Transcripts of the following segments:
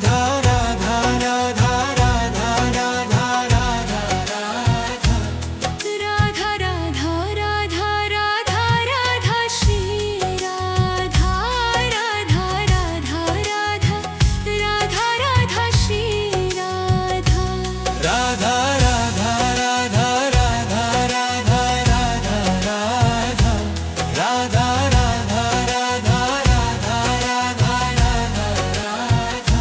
Radha Radha Radha Radha Radha Radha Radha Radha Radha Radha Radha Radha Shri Radha Radha Radha Radha Radha Radha Shri Radha Radha Radha Radha Radha Radha Radha Radha Radha Radha Radha Radha Radha Radha Radha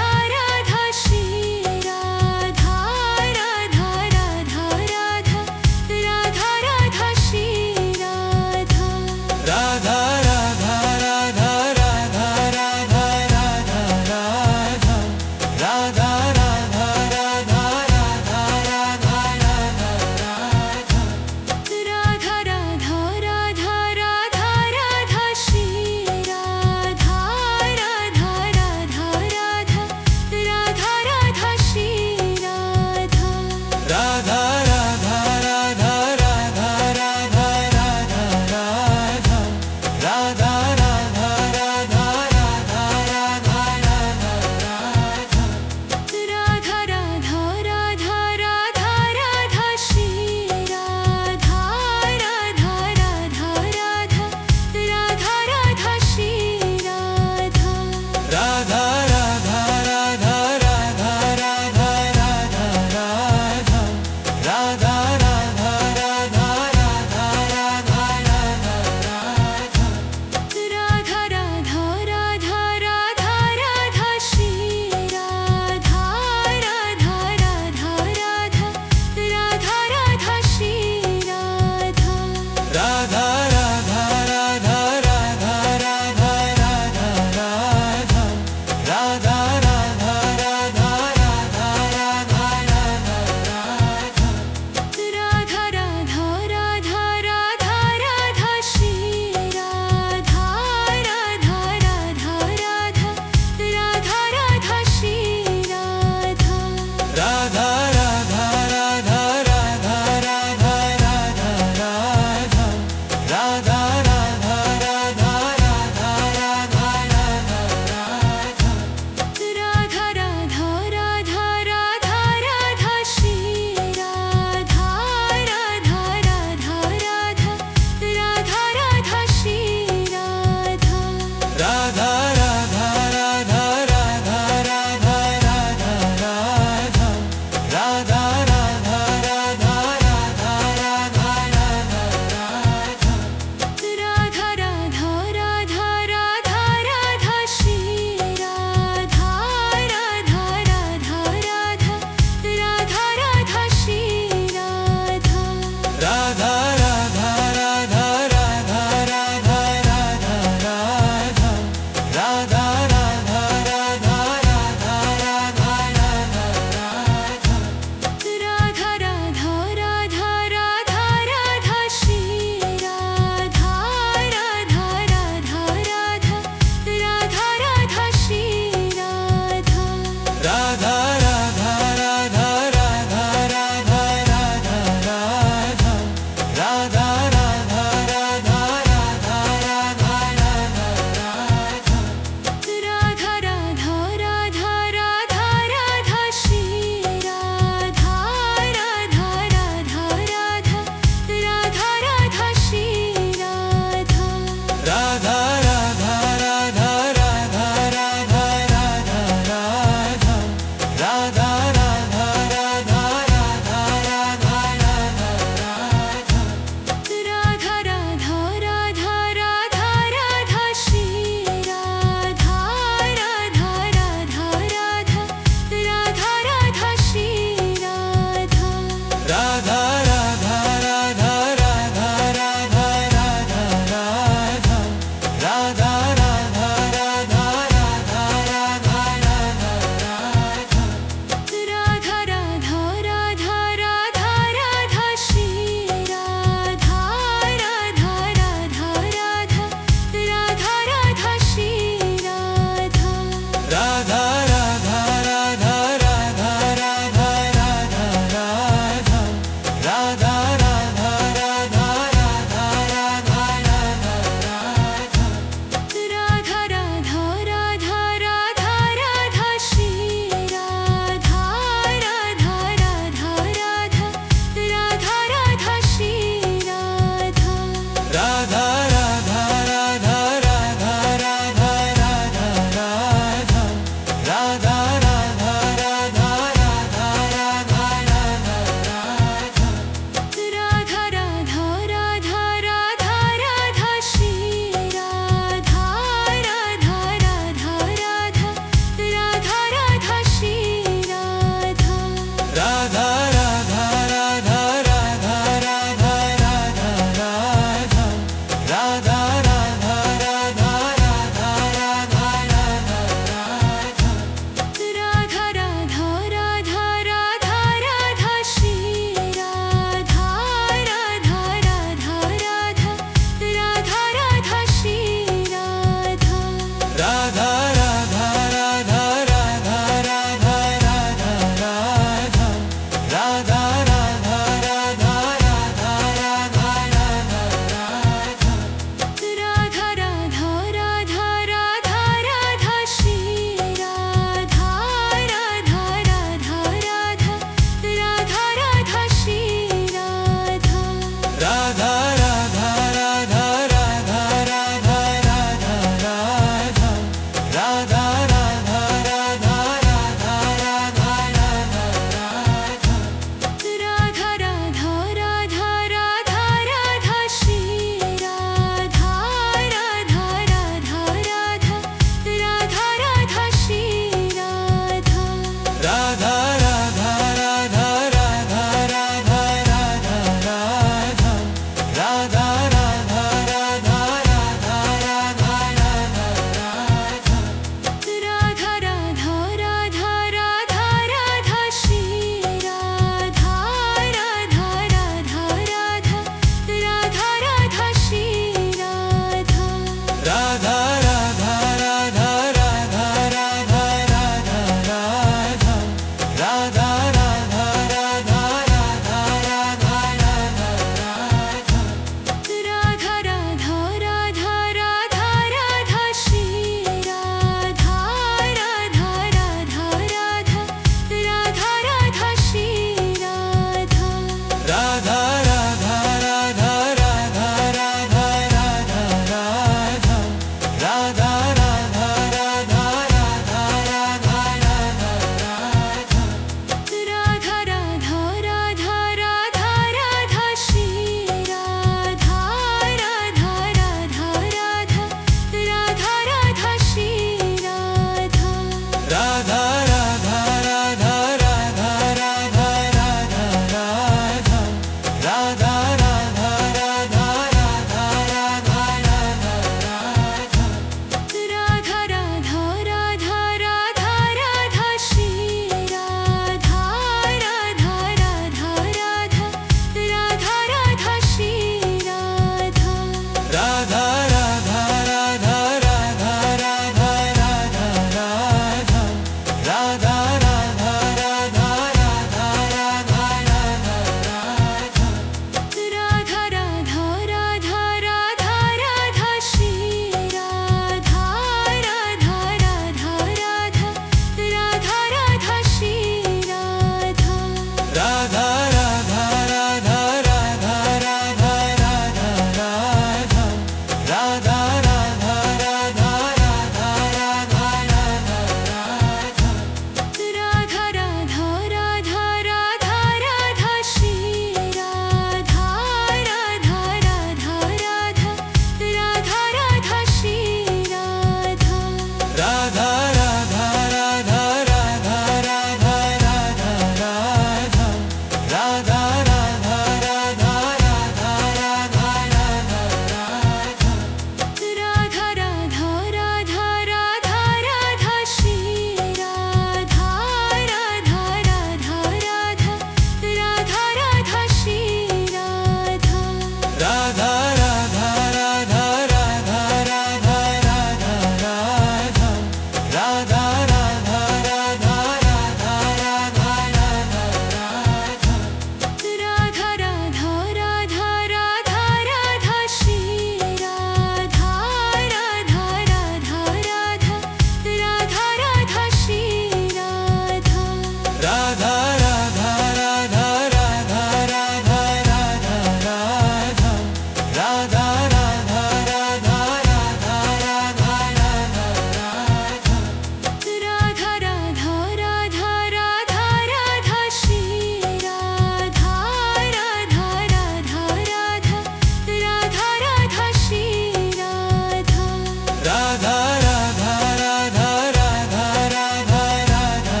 Radha Radha Radha Radha Radha Radha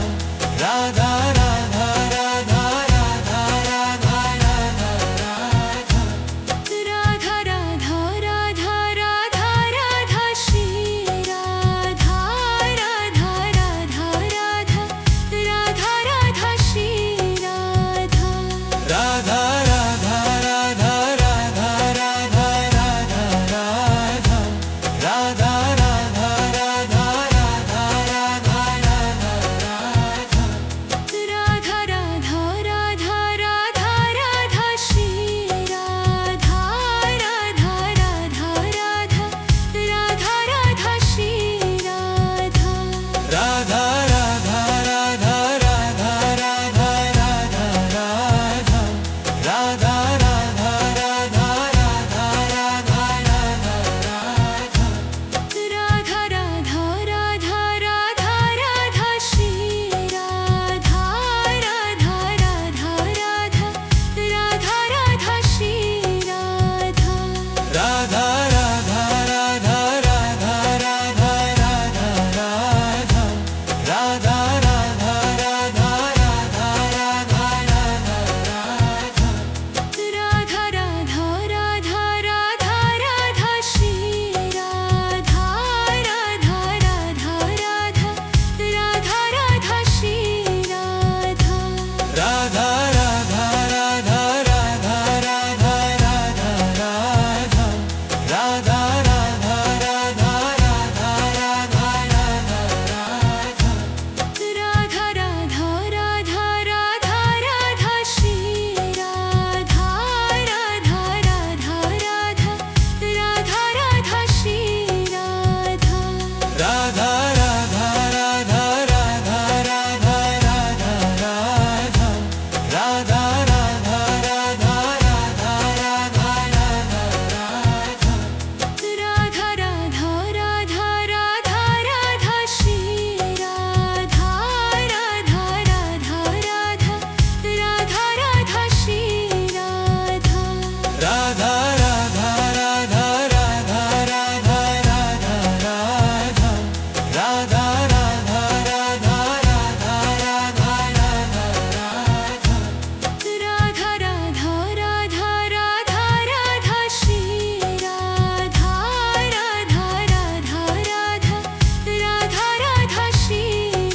Radha Radha Radha Radha Radha Radha Radha Radha Radha Radha Radha Shri Radha Radha Radha Radha Radha Radha Shri Radha Radha Radha Radha Radha Radha Radha Radha Radha Radha Radha Radha Radha Radha Radha Radha Radha Radha Shri Radha Radha Radha Radha Radha Radha Shri Radha Radha Radha Radha Radha Radha Radha Radha Radha Radha Radha Radha Radha Radha Radha Radha Radha Radha Shri Radha Radha Radha Radha Radha Radha Shri Radha Radha Radha Radha Radha Radha Radha Radha Radha Radha Radha Radha Radha Radha Radha Radha Radha Radha Shri Radha Radha Radha Radha Radha Radha Shri Radha Radha Radha Radha Radha Radha Radha Radha Radha Radha Radha Radha Radha Radha Radha Radha Radha Radha Shri Radha Radha Radha Radha Radha Radha Shri Radha Radha Radha Radha Radha Radha Radha Radha Radha Radha Radha Radha Radha Radha Radha Radha Radha Shri Radha Radha Radha Radha Radha Radha Shri Radha Radha Radha Radha Radha Radha Radha Radha Radha Radha Radha Radha Radha Radha Radha Radha Radha Shri Radha Radha Radha Radha Radha Radha Shri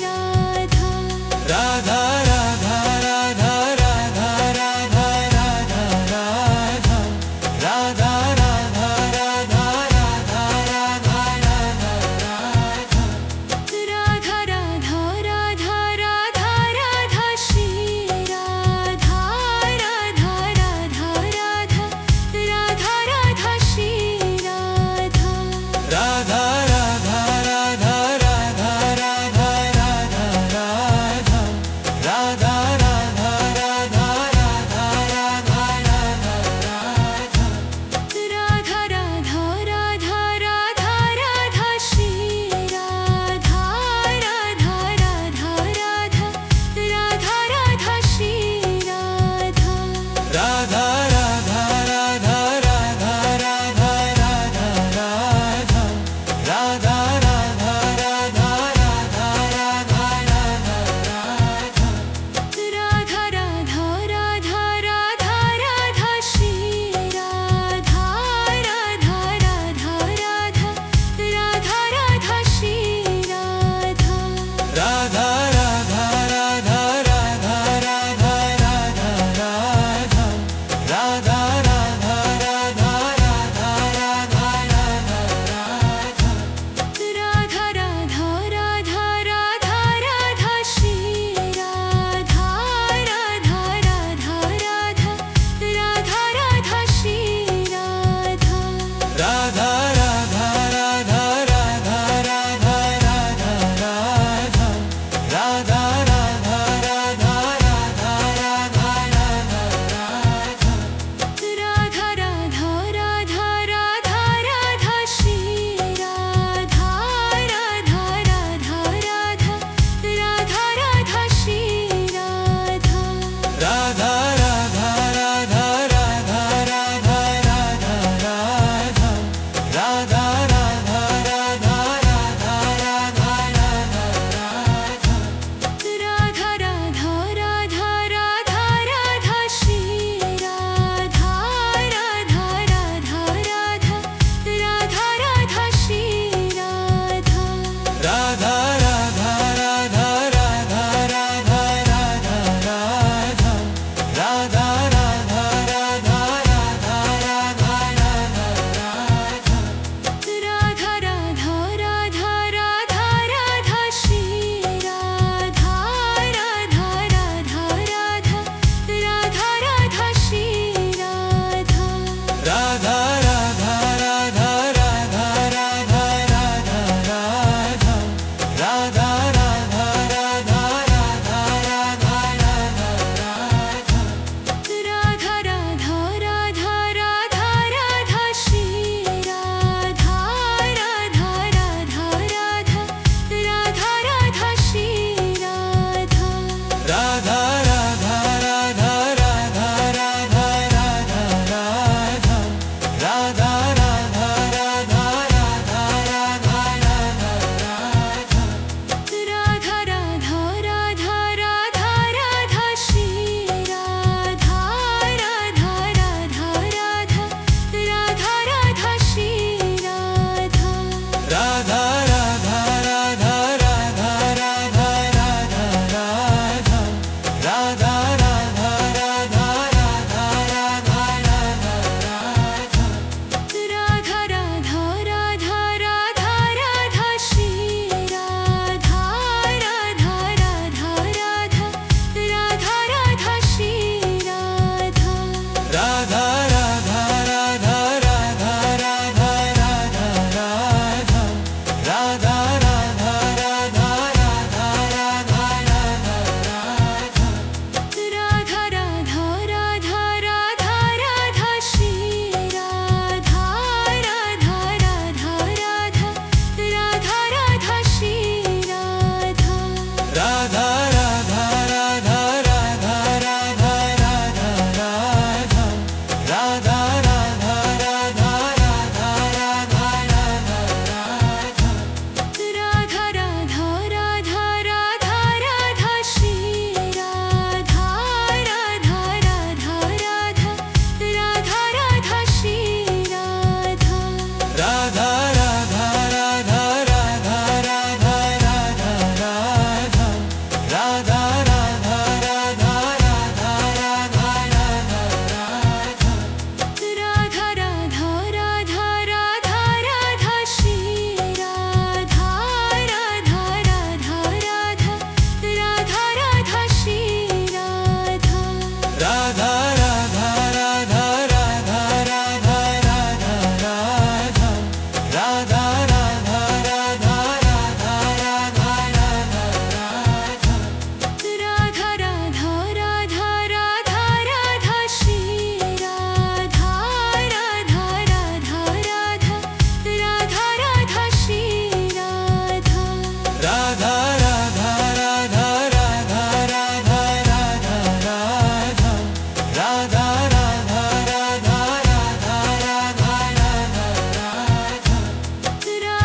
Radha Radha Radha Radha Radha Radha Radha Radha Radha Radha Radha Radha Radha Radha Radha Radha Radha Shri Radha Radha Radha Radha Radha Radha Shri Radha Radha Radha Radha Radha Radha Radha Radha Radha Radha Radha Radha Radha Radha Radha Radha Radha Shri Radha Radha Radha Radha Radha Radha Shri Radha Radha Radha Radha Radha Radha Radha Radha Radha Radha Radha Radha Radha Radha Radha Radha Radha Radha Radha Radha Radha Radha Radha Radha Radha Shri Radha Radha Radha Radha Radha Radha Shri Radha Radha Radha Radha Radha Radha Radha Radha Radha Radha Radha Radha Radha Radha Radha Radha Radha Radha Shri Radha Radha Radha Radha Radha Radha Shri Radha Radha Radha Radha Radha Radha Radha Radha Radha Radha Radha Radha Radha Radha Radha Radha Radha Radha Shri Radha Radha Radha Radha Radha Radha Shri Radha Radha Radha Radha Radha Radha Radha Radha Radha Radha Radha Radha Radha Radha Radha Radha Radha Shri Radha Radha Radha Radha Radha Radha Shri Radha Radha Radha Radha Radha Radha Radha Radha Radha Radha Radha Radha Radha Radha Radha Radha Radha Shri Radha Radha Radha Radha Radha Radha Shri Radha Radha Radha Radha Radha Radha Radha Radha Radha Radha Radha Radha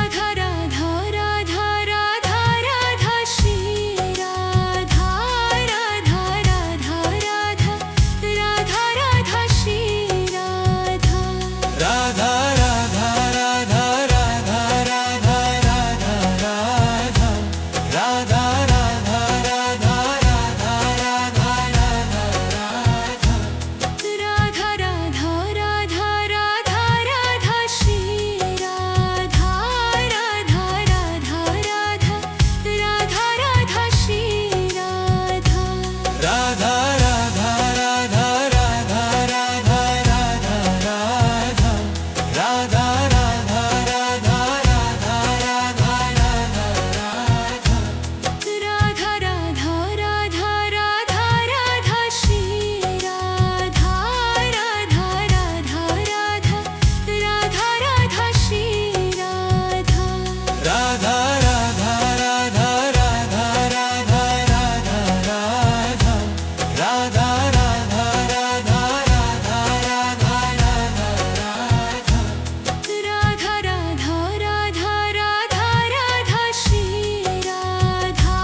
Radha Radha Radha Radha Radha Shri Radha Radha Radha Radha Radha Radha Shri Radha Radha Radha Radha Radha Radha Radha Radha Radha Radha Radha Radha Radha Radha Radha Radha Radha Shri Radha Radha Radha Radha Radha Radha Shri Radha Radha Radha Radha Radha Radha Radha Radha Radha Radha Radha Radha Radha Radha Radha Radha Radha Shri Radha Radha Radha Radha Radha Radha Shri Radha Radha Radha Radha Radha Radha Radha Radha Radha Radha Radha Radha Radha Radha Radha Radha Radha Shri Radha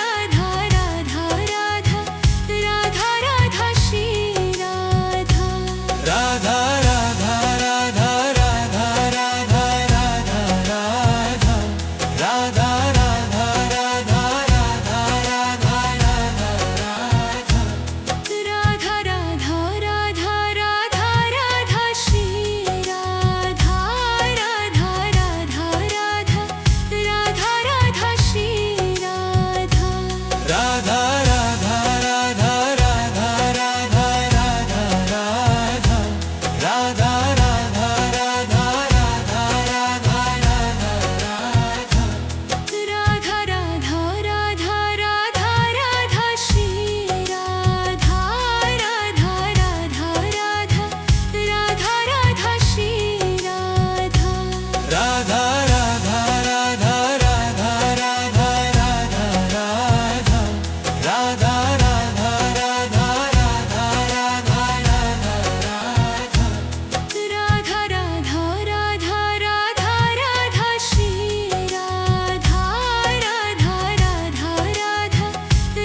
Radha Radha Radha Radha Radha Shri Radha Radha Radha Radha Radha Radha Radha Radha Radha Radha Radha Radha Radha Radha Radha Radha Radha Shri Radha Radha Radha Radha Radha Radha Shri Radha Radha Radha Radha Radha Radha Radha Radha Radha Radha Radha Radha Radha Radha Radha Radha Radha Shri Radha Radha Radha Radha Radha Radha Shri Radha Radha Radha Radha Radha Radha Radha Radha Radha Radha Radha Radha Radha Radha Radha Radha Radha Shri Radha Radha Radha Radha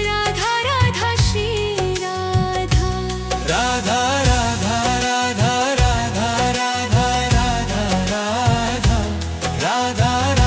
Radha Radha Shri Radha Radha Radha Radha Radha Radha Radha Radha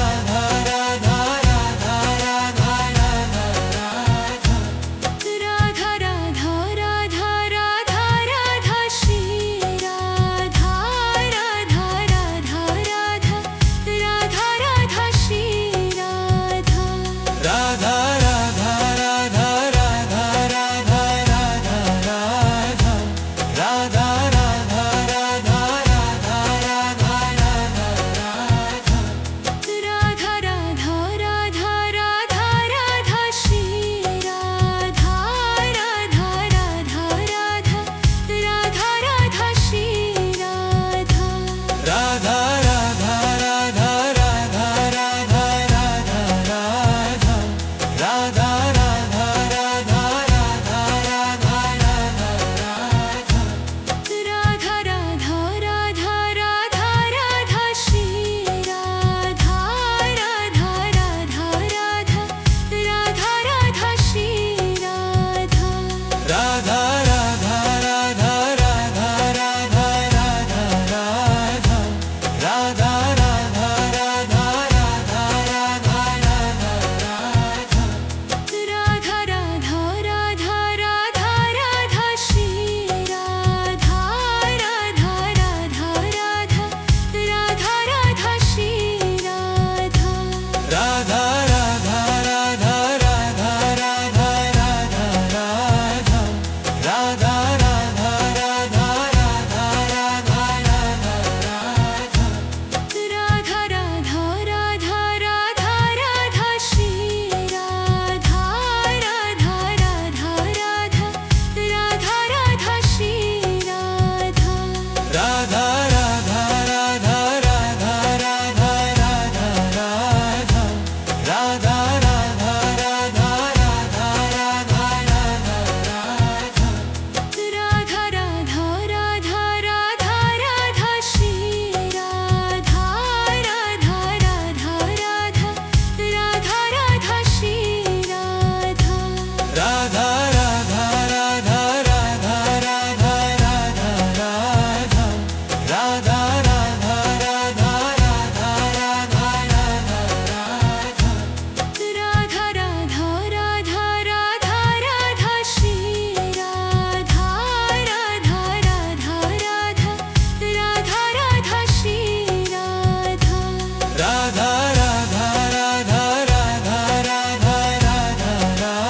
Radha Radha Radha Radha Radha Radha Radha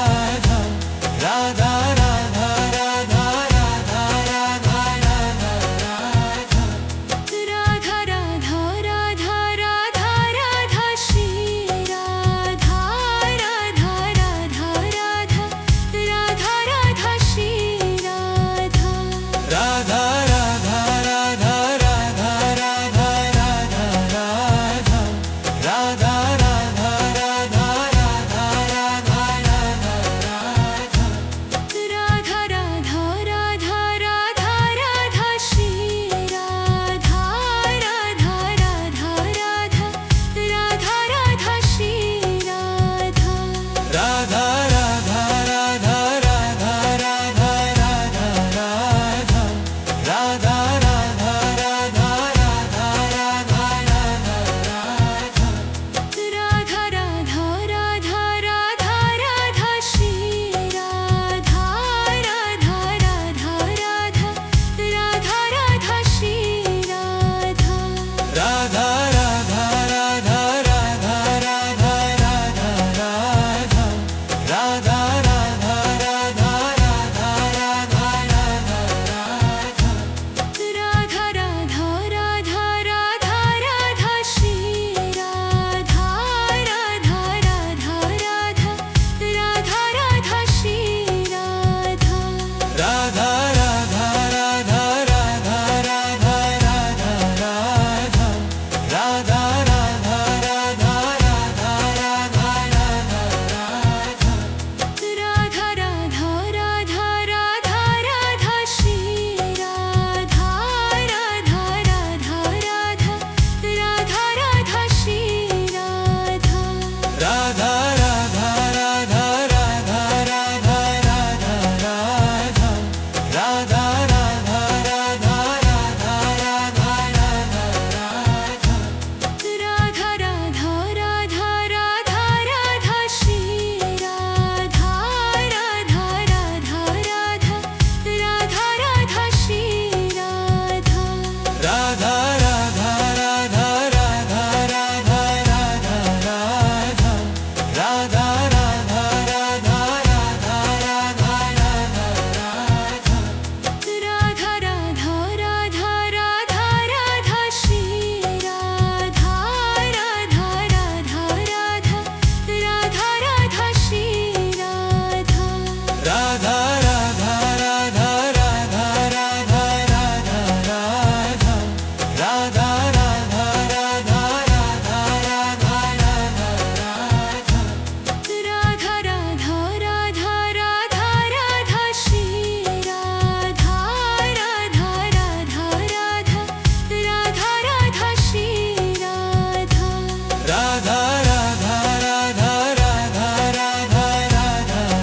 Radha Radha Radha Radha Radha Radha Radha Radha Radha Radha Radha Shri Radha Radha Radha Radha Radha Radha Shri Radha Radha Radha Radha Radha Radha Radha Radha Radha Radha Radha Radha Radha Radha Radha Radha Radha Radha Shri Radha Radha Radha Radha Radha Radha Shri Radha Radha Radha Radha Radha Radha Radha Radha Radha Radha Radha Radha Radha Radha Radha Radha Radha Radha Shri Radha Radha Radha Radha Radha Radha Shri Radha Radha Radha Radha Radha Radha Radha Radha Radha Radha Radha Radha Radha Radha Radha Radha Radha Radha Shri Radha Radha Radha Radha Radha Radha Shri Radha Radha Radha Radha Radha Radha Radha Radha Radha Radha Radha Radha Radha Radha Radha Radha Radha Radha Shri Radha Radha Radha Radha Radha Radha Shri Radha Radha Radha Radha Radha Radha Radha Radha Radha Radha Radha Radha Radha Radha Radha Radha Radha Radha Shri Radha Radha Radha Radha Radha Radha Shri Radha Radha Radha Radha Radha Radha Radha Radha Radha Radha Radha Radha Radha Radha Radha Radha Radha Radha Shri Radha Radha Radha Radha Radha Radha Shri Radha Radha Radha Radha Radha Radha Radha Radha Radha Radha Radha Radha Radha Radha Radha Radha Radha Radha Shri Radha Radha Radha Radha Radha Radha Shri Radha Radha Radha Radha Radha Radha Radha Radha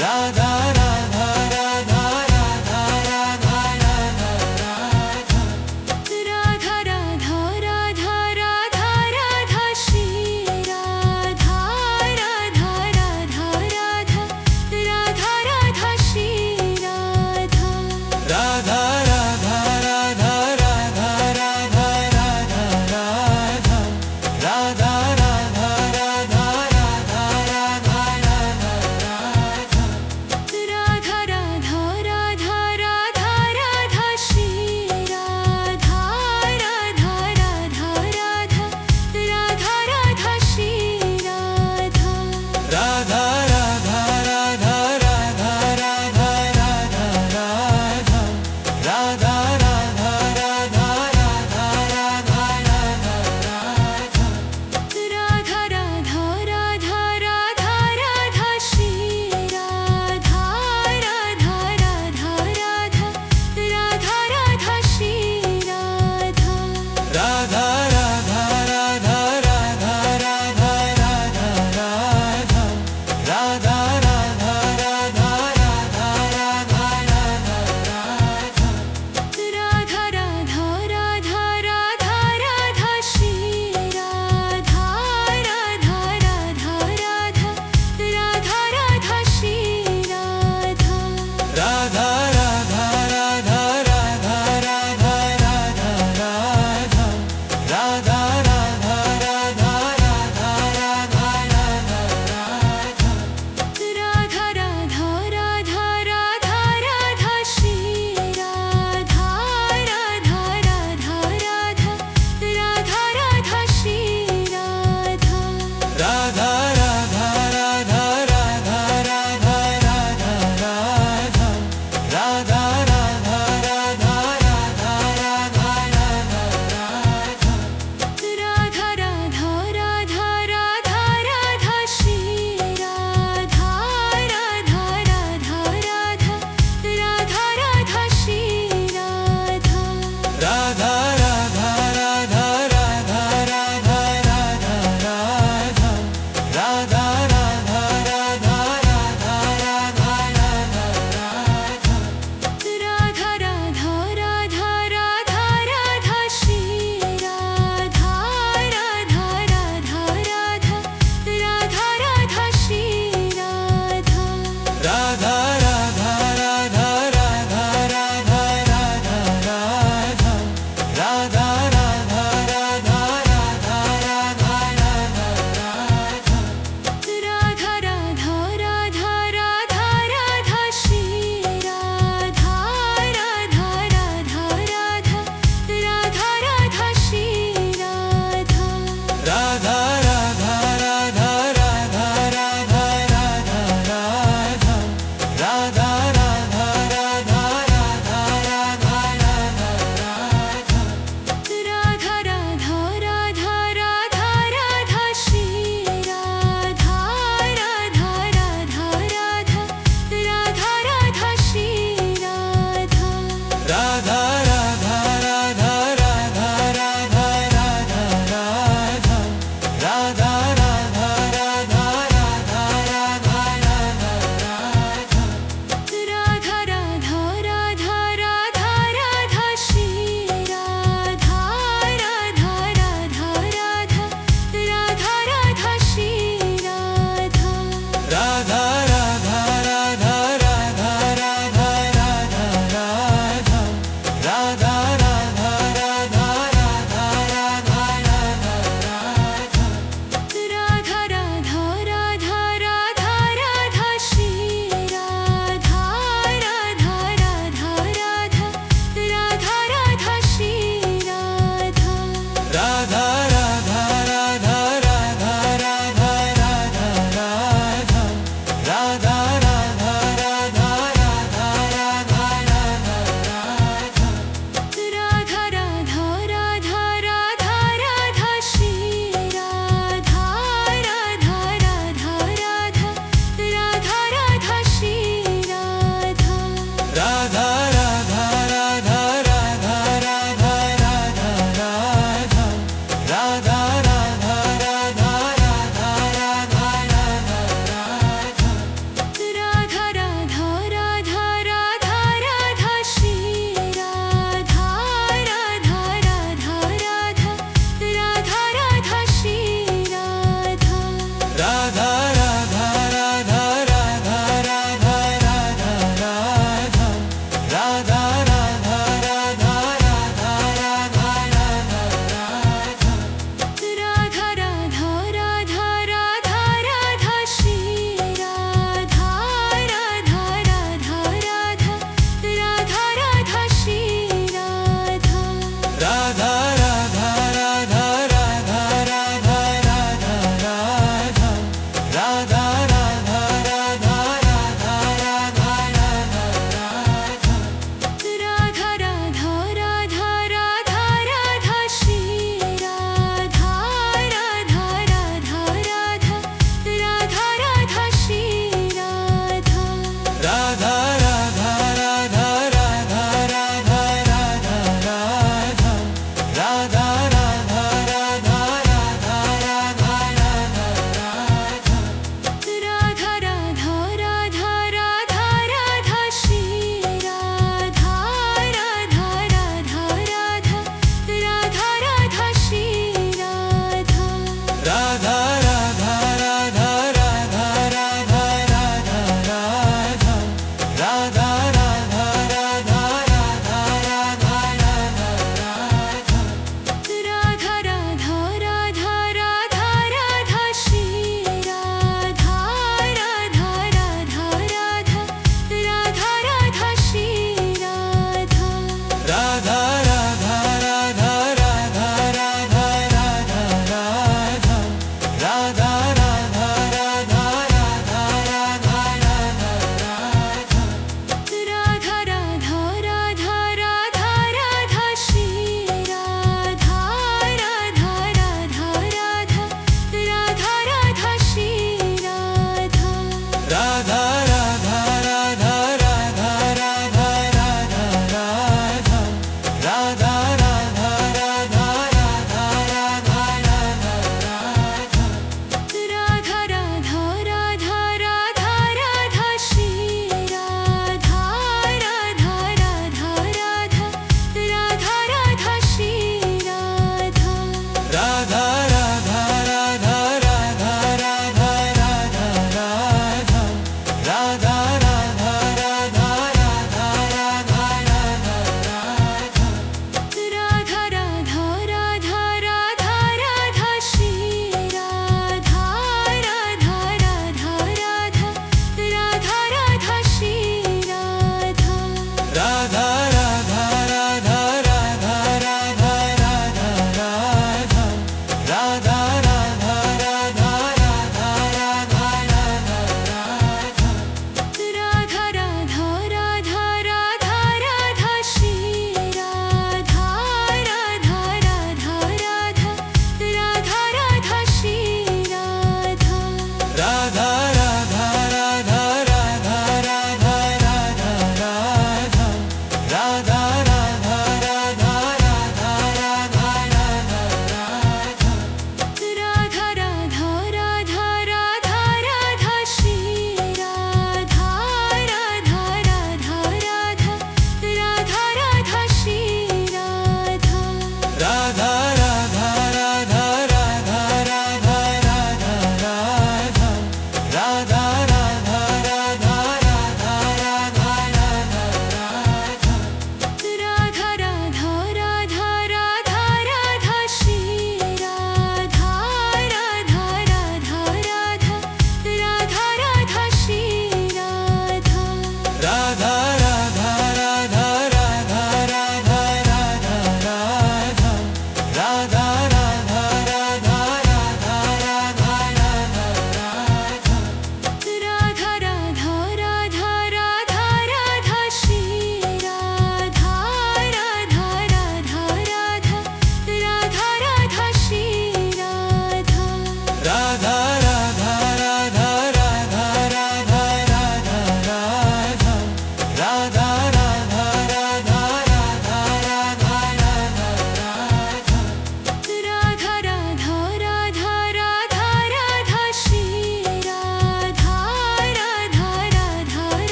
Radha Radha Radha Radha Radha Radha Radha Radha Radha Radha Shri Radha Radha Radha Radha Radha Radha Shri Radha Radha Radha Radha Radha Radha Radha Radha Radha Radha Radha Radha Radha Radha Radha Radha Radha Radha Radha Radha Radha Radha Radha Radha Radha Radha Shri Radha Radha Radha Radha Radha Radha Shri Radha Radha Radha Radha Radha Radha Radha Radha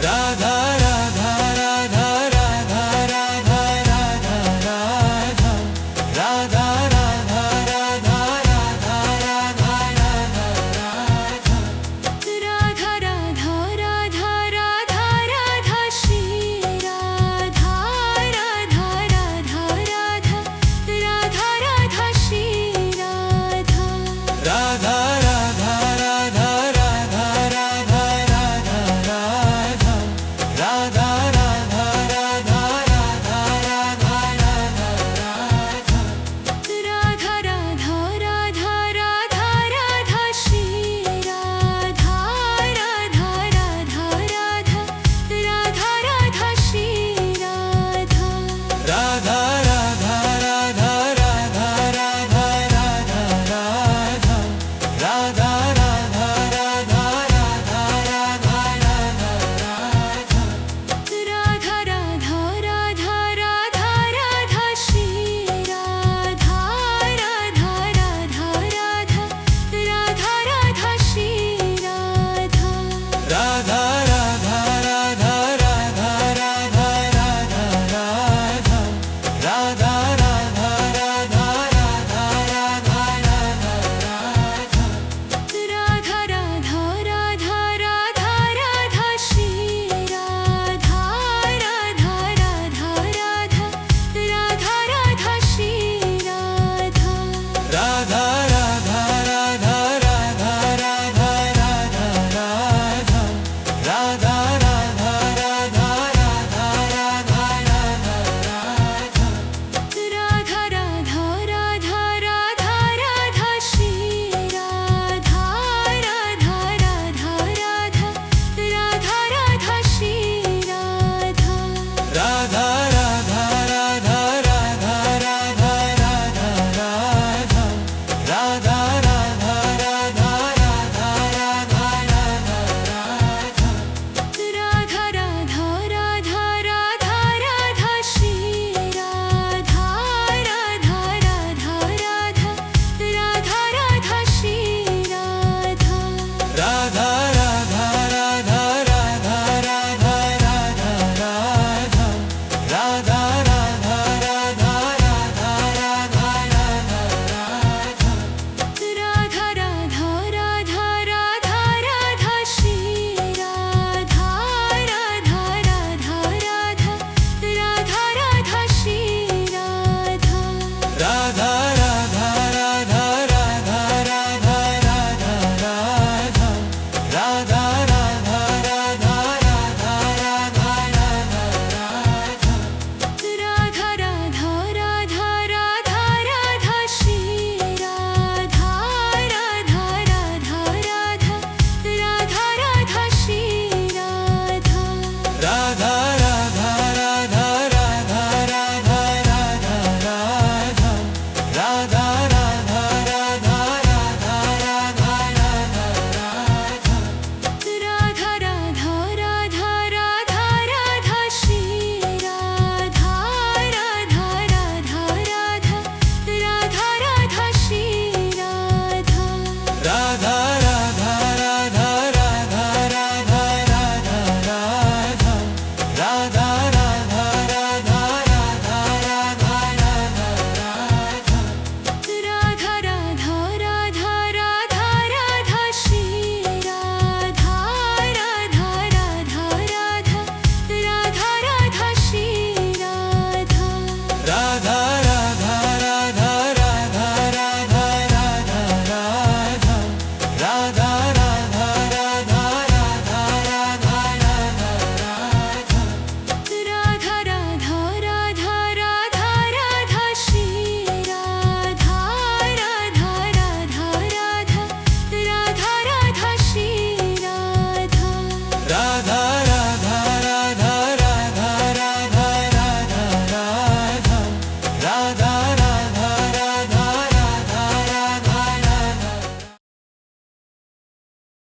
Radha Radha Radha Radha Radha Radha Radha Radha Radha Radha Radha Radha Radha Radha Radha Radha Radha Shri Radha Radha Radha Radha Radha Radha Shri Radha Radha Radha Radha Radha Radha Radha Radha Radha Radha Radha Radha Radha Radha Radha Radha Radha Radha Shri Radha Radha Radha Radha Radha Radha Shri Radha Radha Radha Radha Radha Radha Radha Radha Radha Radha Radha Radha Radha Radha Radha Radha Radha Radha Shri Radha Radha Radha Radha Radha Radha Shri Radha Radha Radha Radha Radha Radha Radha Radha Radha Radha Radha Radha Radha Radha Radha Radha Radha Radha Shri Radha Radha Radha Radha Radha Radha Shri Radha Radha Radha Radha Radha Radha Radha Radha Radha Radha Radha Radha Radha Radha Radha Radha Radha Radha Shri Radha Radha Radha Radha Radha Radha Shri Radha Radha Radha Radha Radha Radha Radha Radha Radha Radha Radha Radha Radha Radha Radha Radha Radha Radha Shri Radha Radha Radha Radha Radha Radha Shri Radha Radha Radha Radha Radha Radha Radha Radha Radha Radha Radha Radha Radha Radha Radha Radha Radha Shri Radha Radha Radha Radha Radha Radha Shri Radha Radha Radha Radha Radha Radha Radha Radha Radha Radha Radha Radha Radha Radha Radha Radha Radha Shri Radha Radha Radha Radha Radha Radha Shri Radha Radha Radha Radha Radha Radha Radha Radha Radha Radha Radha Radha Radha Radha Radha Radha Radha Shri Radha Radha Radha Radha Radha Radha Shri Radha Radha Radha Radha Radha Radha Radha Radha Radha Radha Radha Radha Radha Radha Radha Radha Radha Shri Radha Radha Radha Radha Radha Radha Shri Radha Radha Radha Radha Radha Radha Radha Radha Radha Radha Radha Radha Radha Radha Radha Radha Radha Shri Radha Radha Radha Radha Radha Radha Shri Radha Radha